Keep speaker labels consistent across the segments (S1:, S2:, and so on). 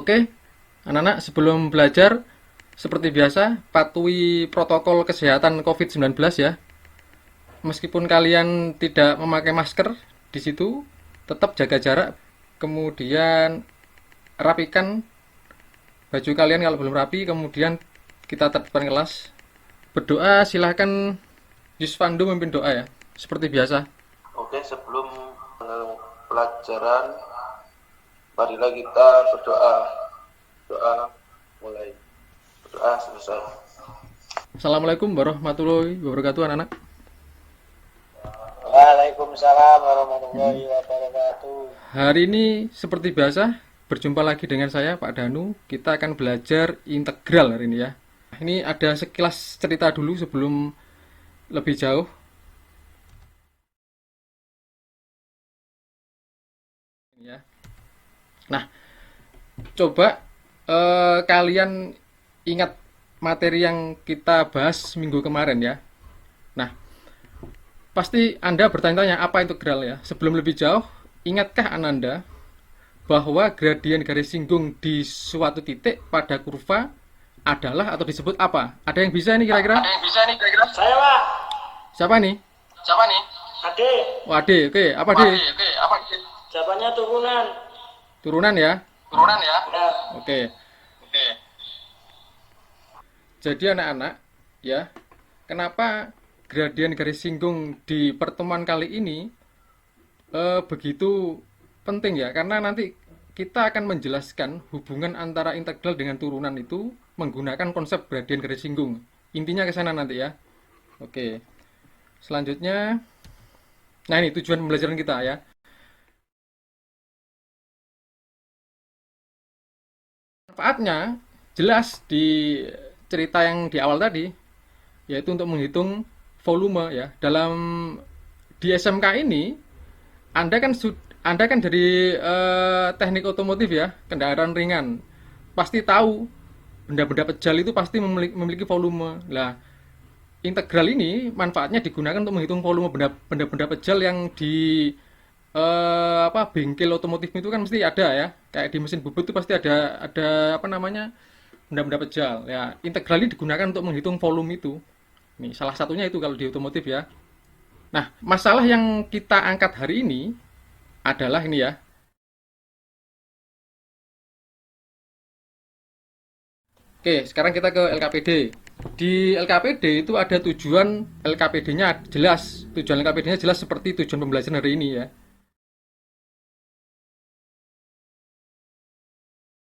S1: Oke, anak-anak sebelum belajar, seperti biasa, patuhi protokol kesehatan COVID-19 ya. Meskipun kalian tidak memakai masker di situ, tetap jaga jarak. Kemudian rapikan baju kalian kalau belum rapi. Kemudian kita tertibkan kelas. Berdoa silahkan Yusfandu memimpin doa ya, seperti biasa.
S2: Oke, sebelum pelajaran, marilah kita berdoa. Doa mulai. Berdoa selesai.
S1: Assalamualaikum warahmatullahi wabarakatuh anak-anak.
S3: Waalaikumsalam warahmatullahi wabarakatuh.
S1: Hari ini seperti biasa berjumpa lagi dengan saya Pak Danu. Kita akan belajar integral hari ini ya. Ini ada sekilas cerita dulu sebelum lebih jauh. Ya. Nah, coba kalian ingat materi yang kita bahas minggu kemarin ya. Nah, pasti Anda bertanya-tanya apa integral ya. Sebelum lebih jauh, ingatkah Ananda bahwa gradien garis singgung di suatu titik pada kurva adalah atau disebut apa? Ada yang bisa ini kira-kira?
S3: Saya Pak.
S1: Siapa nih?
S3: Ade.
S1: Oh, Ade. Oke, apa Ade?
S3: Jawabannya turunan.
S1: Turunan ya.
S3: Ya.
S1: Oke. Jadi anak-anak, ya, kenapa gradien garis singgung di pertemuan kali ini begitu penting ya? Karena nanti kita akan menjelaskan hubungan antara integral dengan turunan itu menggunakan konsep gradien garis singgung. Intinya ke sana nanti ya. Oke. Selanjutnya, nah ini tujuan pembelajaran kita ya. Manfaatnya jelas di cerita yang di awal tadi, yaitu untuk menghitung volume ya. Dalam di SMK ini, Anda kan dari teknik otomotif ya, kendaraan ringan. Pasti tahu benda-benda pejal itu pasti memiliki volume. Lah, integral ini manfaatnya digunakan untuk menghitung volume benda-benda pejal yang di bengkel otomotif itu kan mesti ada ya, kayak di mesin bubut itu pasti ada apa namanya, benda-benda pejal ya. Integral ini digunakan untuk menghitung volume itu. Nih salah satunya itu kalau di otomotif ya. Nah, masalah yang kita angkat hari ini adalah ini ya. Oke, sekarang kita ke LKPD. Di LKPD itu ada tujuan LKPD-nya jelas. Tujuan LKPD-nya jelas seperti tujuan pembelajaran hari ini ya.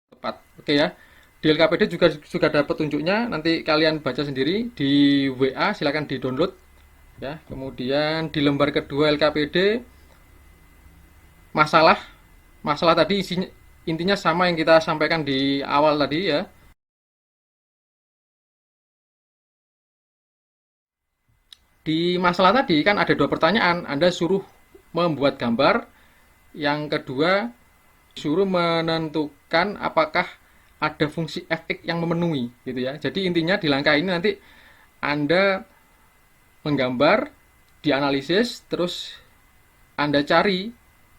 S1: Tepat. Oke ya. Di LKPD juga ada petunjuknya. Nanti kalian baca sendiri di WA, silakan di-download ya. Kemudian di lembar kedua LKPD masalah tadi intinya sama yang kita sampaikan di awal tadi ya. Di masalah tadi kan ada dua pertanyaan. Anda suruh membuat gambar. Yang kedua, suruh menentukan apakah ada fungsi fx yang memenuhi gitu ya. Jadi intinya di langkah ini nanti Anda menggambar, dianalisis, terus Anda cari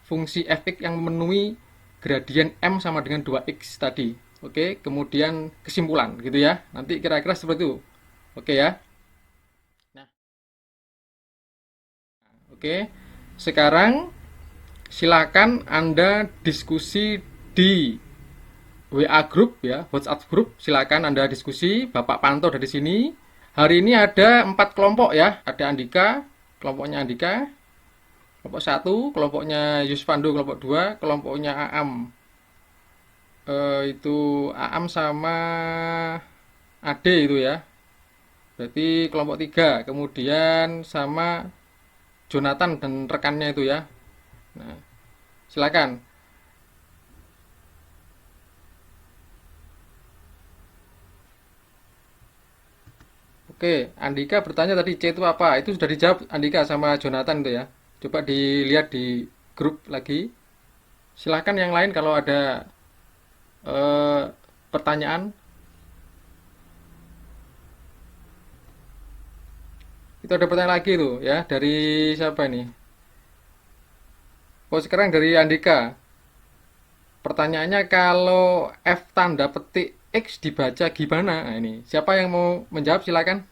S1: fungsi fx yang memenuhi gradien M sama dengan 2x tadi. Oke, kemudian kesimpulan gitu ya. Nanti kira-kira seperti itu. Oke ya. Nah, oke. Sekarang silakan Anda diskusi di WA group ya, WhatsApp group. Silakan Anda diskusi. Bapak pantau dari sini. Hari ini ada 4 kelompok ya. Ada Andika, kelompoknya Andika. Kelompok 1, kelompoknya Yusfandu, kelompok 2, kelompoknya Aam. Itu Aam sama Ade itu ya. Berarti kelompok 3. Kemudian sama Jonathan dan rekannya itu ya. Nah, silakan. Oke, Andika bertanya tadi C itu apa? Itu sudah dijawab Andika sama Jonathan itu ya. Coba dilihat di grup lagi. Silakan yang lain kalau ada eh, pertanyaan. Itu ada pertanyaan lagi tuh ya dari siapa ini? Oh sekarang dari Andika. Pertanyaannya kalau F tanda petik X dibaca gimana? Nah, ini siapa yang mau menjawab silakan.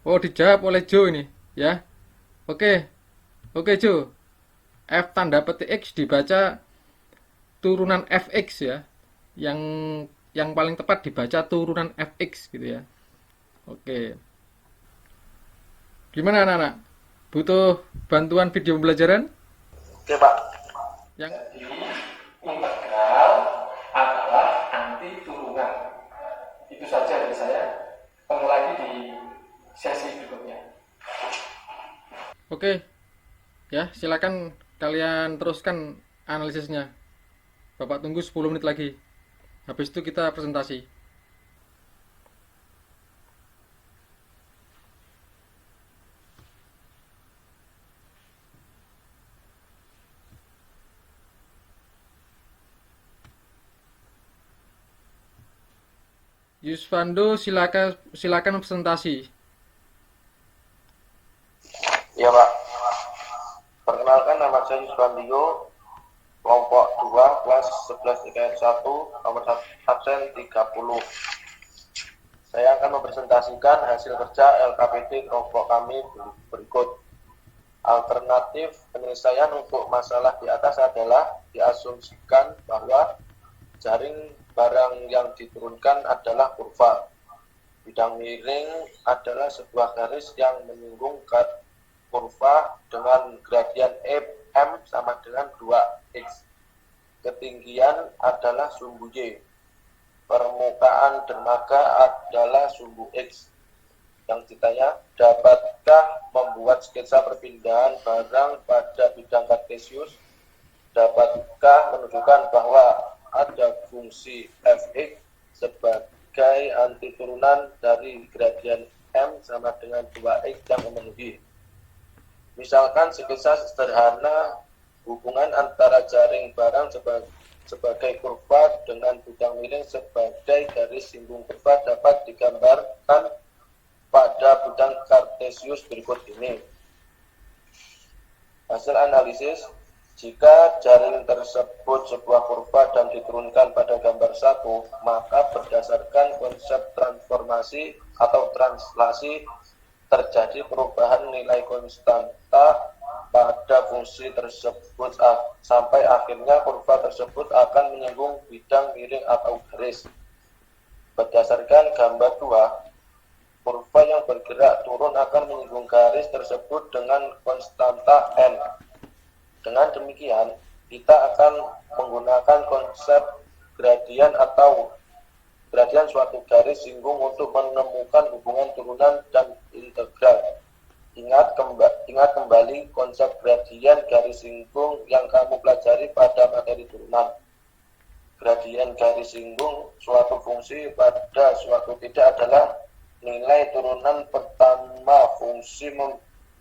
S1: Oh, dijawab oleh Joe ini, ya. Oke, oke Joe. F tanda petik X dibaca turunan fx ya. Yang paling tepat dibaca turunan fx gitu ya. Oke. Gimana anak-anak? Butuh bantuan video pembelajaran?
S2: Oke, Pak.
S1: Yang integral adalah anti turunan. Itu saja dari saya. Ketemu lagi di sesi berikutnya. Oke, ya silakan kalian teruskan analisisnya. Bapak tunggu 10 menit lagi. Habis itu kita presentasi. Yusvando silakan presentasi.
S2: Iya, Pak. Perkenalkan, nama saya Yuswandio, kelompok 2, kelas 11 IKN 1, nomor absen 30. Saya akan mempresentasikan hasil kerja LKPD kelompok kami berikut. Alternatif penyelesaian untuk masalah di atas adalah diasumsikan bahwa jaring barang yang diturunkan adalah kurva. Bidang miring adalah sebuah garis yang menyinggung kurva dengan gradian M sama dengan 2X. Ketinggian adalah sumbu Y. Permukaan dermaga adalah sumbu X. Yang ditanya, dapatkah membuat sketsa perpindahan barang pada bidang kartesius? Dapatkah menunjukkan bahwa ada fungsi fx sebagai anti turunan dari gradian M sama dengan 2X yang memenuhi? Misalkan sketsa sederhana hubungan antara jaring barang sebagai kurva dengan bidang miring sebagai garis singgung kurva dapat digambarkan pada bidang kartesius berikut ini. Hasil analisis, jika jaring tersebut sebuah kurva dan diturunkan pada gambar 1, maka berdasarkan konsep transformasi atau translasi terjadi perubahan nilai konstanta pada fungsi tersebut sampai akhirnya kurva tersebut akan menyinggung bidang miring atau garis. Berdasarkan gambar 2, kurva yang bergerak turun akan menyinggung garis tersebut dengan konstanta n. Dengan demikian, kita akan menggunakan konsep gradian atau gradian suatu garis singgung untuk menemukan hubungan turunan dan integral. Ingat kembali konsep gradian garis singgung yang kamu pelajari pada materi turunan. Gradian garis singgung suatu fungsi pada suatu tidak adalah nilai turunan pertama fungsi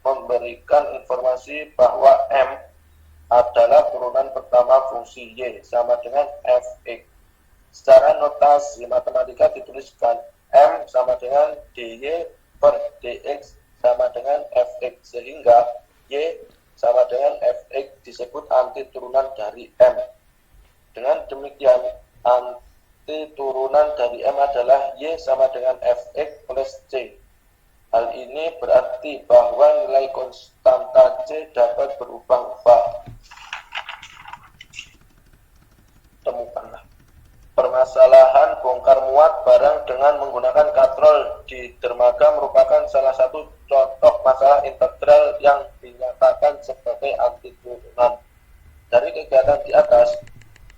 S2: memberikan informasi bahwa M adalah turunan pertama fungsi Y sama dengan fx. Secara notasi matematika dituliskan M sama dengan dy per dx sama dengan fx, sehingga Y sama dengan fx disebut anti turunan dari M. Dengan demikian, anti turunan dari M adalah Y sama dengan fx plus C. Hal ini berarti bahwa nilai konstanta C dapat berubah-ubah. Temukanlah permasalahan bongkar muat barang dengan menggunakan katrol di dermaga merupakan salah satu contoh masalah integral yang dinyatakan sebagai anti turunan. Dari kegiatan di atas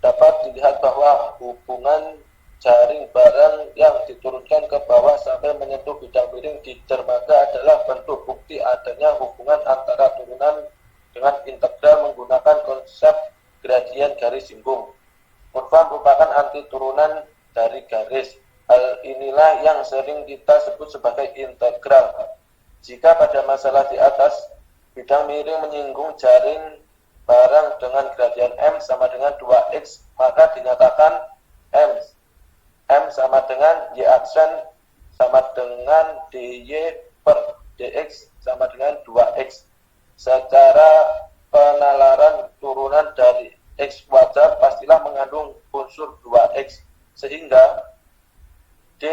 S2: dapat dilihat bahwa hubungan jaring barang yang diturunkan ke bawah sampai menyentuh bidang miring di dermaga adalah bentuk bukti adanya hubungan antara turunan dengan integral menggunakan konsep gradian garis singgung. Kurva merupakan anti turunan dari garis. Hal inilah yang sering kita sebut sebagai integral. Jika pada masalah di atas, bidang miring menyinggung jaring barang dengan gradian M sama dengan 2X, maka dinyatakan M sama dengan Y aksen sama dengan dy per dx sama dengan 2X. Secara penalaran turunan dari X wajar pastilah unsur 2x, sehingga D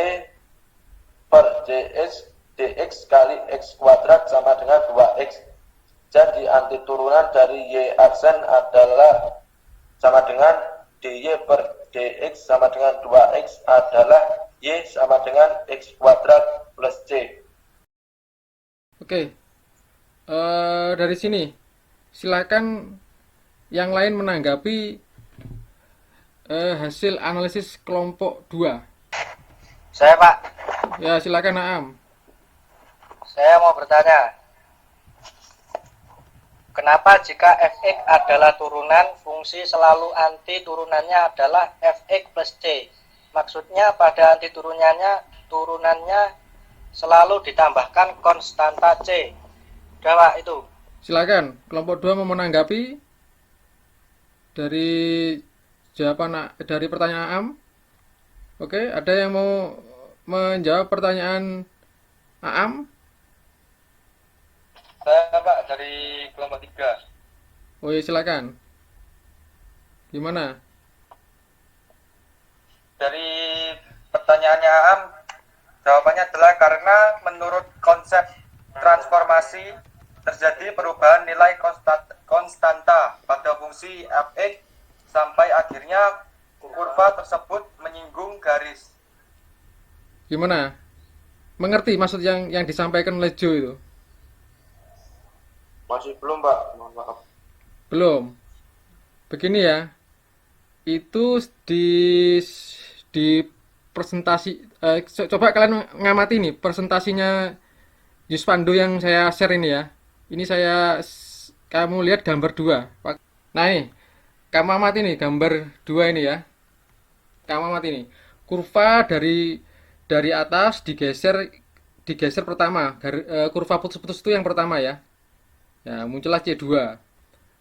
S2: per dx kali x kuadrat sama dengan 2x. Jadi anti turunan dari y aksen adalah sama dengan dy per dx sama dengan 2x adalah y sama dengan x kuadrat plus c.
S1: Oke, dari sini silakan yang lain menanggapi hasil analisis kelompok 2.
S4: Saya Pak,
S1: Ya, silakan Naam.
S4: saya mau bertanya, kenapa jika fx adalah turunan, fungsi selalu anti turunannya adalah fx plus c? Maksudnya pada anti turunannya selalu ditambahkan konstanta c. Udah Pak, itu.
S1: Silakan, kelompok 2 mau menanggapi dari jawaban dari pertanyaan Am. Oke, ada yang mau menjawab pertanyaan Am?
S4: Saya Pak, dari kelompok 3.
S1: Oh iya, silakan. Gimana?
S4: Dari pertanyaannya Am, jawabannya adalah karena menurut konsep transformasi terjadi perubahan nilai konstanta pada fungsi fx sampai akhirnya kurva tersebut menyinggung garis.
S1: Gimana? Mengerti maksud yang disampaikan oleh Joe itu?
S2: Masih belum, Pak. Mohon maaf.
S1: Belum. Begini ya. Itu di presentasi coba kalian ngamati nih presentasinya Yuspando yang saya share ini ya. Ini kamu lihat gambar 2. Nah, ini kamu amati nih gambar 2 ini ya. Kamu amati nih. Kurva dari atas digeser pertama. Kurva putus-putus itu yang pertama ya. Ya, muncullah C2.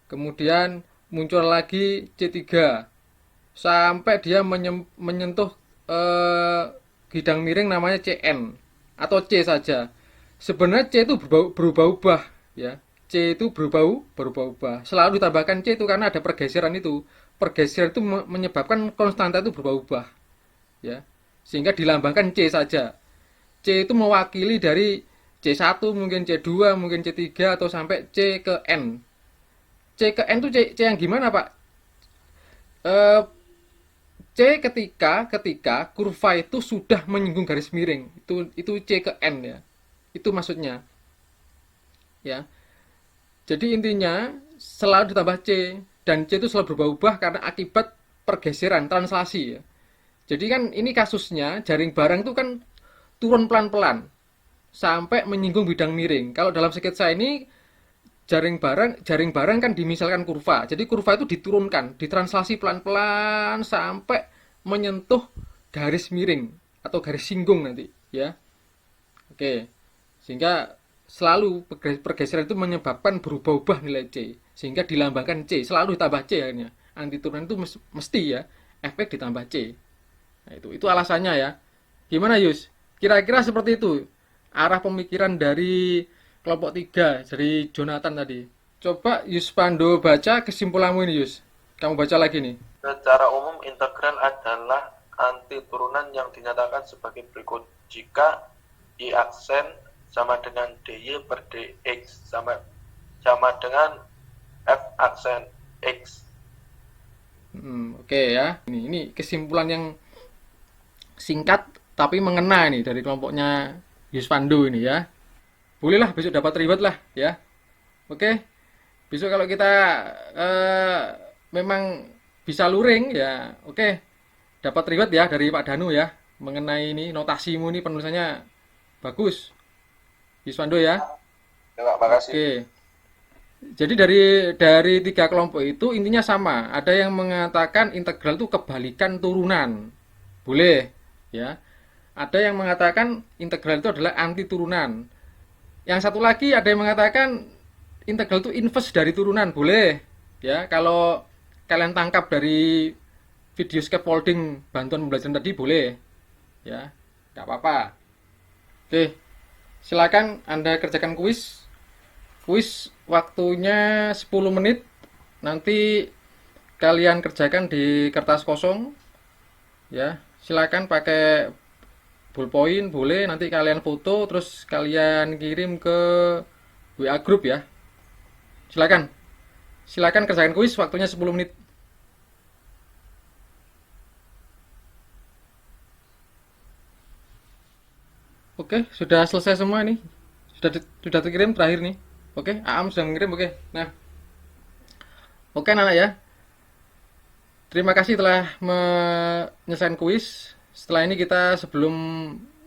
S1: Kemudian muncul lagi C3. Sampai dia menyentuh bidang miring namanya CN atau C saja. Sebenarnya C itu berubah-ubah ya. C itu berubah-ubah. Selalu ditambahkan C itu karena ada pergeseran itu. Pergeseran itu menyebabkan konstanta itu berubah-ubah. Ya. Sehingga dilambangkan C saja. C itu mewakili dari C1, mungkin C2, mungkin C3 atau sampai C ke N. C ke N itu C yang gimana, Pak? C ketika kurva itu sudah menyinggung garis miring. Itu C ke N ya. Itu maksudnya. Ya. Jadi intinya selalu ditambah C dan C itu selalu berubah-ubah karena akibat pergeseran translasi ya. Jadi kan ini kasusnya jaring barang itu kan turun pelan-pelan sampai menyinggung bidang miring. Kalau dalam sketsa ini jaring barang kan dimisalkan kurva. Jadi kurva itu diturunkan, ditranslasi pelan-pelan sampai menyentuh garis miring atau garis singgung nanti ya. Oke. Sehingga selalu pergeseran itu menyebabkan berubah-ubah nilai C, sehingga dilambangkan C, selalu ditambah C akhirnya. Anti turunan itu mesti ya, efek ditambah C. Nah, itu alasannya ya. Gimana Yus? Kira-kira seperti itu arah pemikiran dari kelompok 3 dari Jonathan tadi. Coba Yus Pando baca kesimpulanmu ini Yus. Kamu baca lagi nih.
S2: Secara umum, integral adalah anti turunan yang dinyatakan sebagai berikut. Jika Y aksen sama dengan dy per dx sama dengan f aksen x.
S1: Oke ya. Ini kesimpulan yang singkat tapi mengena nih dari kelompoknya Yus Pando ini ya. Bolehlah besok dapat reward lah ya. Oke. Besok kalau kita memang bisa luring ya, oke. Dapat reward ya dari Pak Danu ya mengenai ini notasimu ini penulisannya bagus. Yuswando ya.
S2: Terima kasih.
S1: Oke. Jadi dari 3 kelompok itu intinya sama. Ada yang mengatakan integral itu kebalikan turunan. Boleh ya. Ada yang mengatakan integral itu adalah anti turunan. Yang satu lagi ada yang mengatakan integral itu inverse dari turunan. Boleh ya. Kalau kalian tangkap dari video scaffolding bantuan pembelajaran tadi boleh ya. Enggak apa-apa. Oke. Silakan Anda kerjakan kuis. Kuis waktunya 10 menit. Nanti kalian kerjakan di kertas kosong Ya, silakan pakai ballpoint boleh, nanti kalian foto terus kalian kirim ke WA grup ya. Silakan. Silakan kerjakan kuis, waktunya 10 menit. Oke, sudah selesai semua nih. Sudah terkirim terakhir nih. Oke, Aam sudah mengirim. Oke. Nah, oke anak ya. Terima kasih telah menyelesaikan kuis. Setelah ini kita sebelum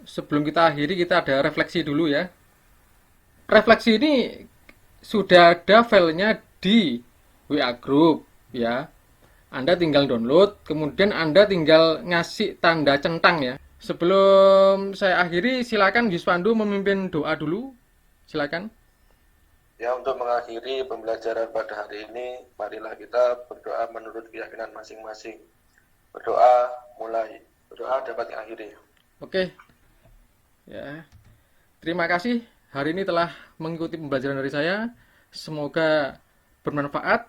S1: sebelum kita akhiri kita ada refleksi dulu ya. Refleksi ini sudah ada filenya di WA Group ya. Anda tinggal download, kemudian Anda tinggal ngasih tanda centang ya. Sebelum saya akhiri, silakan Gus Pandu memimpin doa dulu. Silakan.
S2: Ya, untuk mengakhiri pembelajaran pada hari ini, marilah kita berdoa menurut keyakinan masing-masing. Berdoa mulai. Berdoa dapat diakhiri.
S1: Oke. Ya. Terima kasih hari ini telah mengikuti pembelajaran dari saya. Semoga bermanfaat.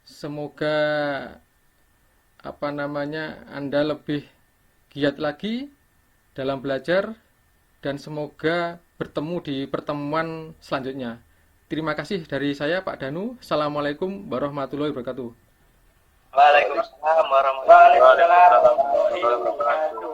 S1: Semoga Anda lebih giat lagi dalam belajar dan semoga bertemu di pertemuan selanjutnya. Terima kasih dari saya Pak Danu. Assalamualaikum warahmatullahi wabarakatuh.
S4: Waalaikumsalam warahmatullahi wabarakatuh.
S2: Waalaikumsalam warahmatullahi wabarakatuh.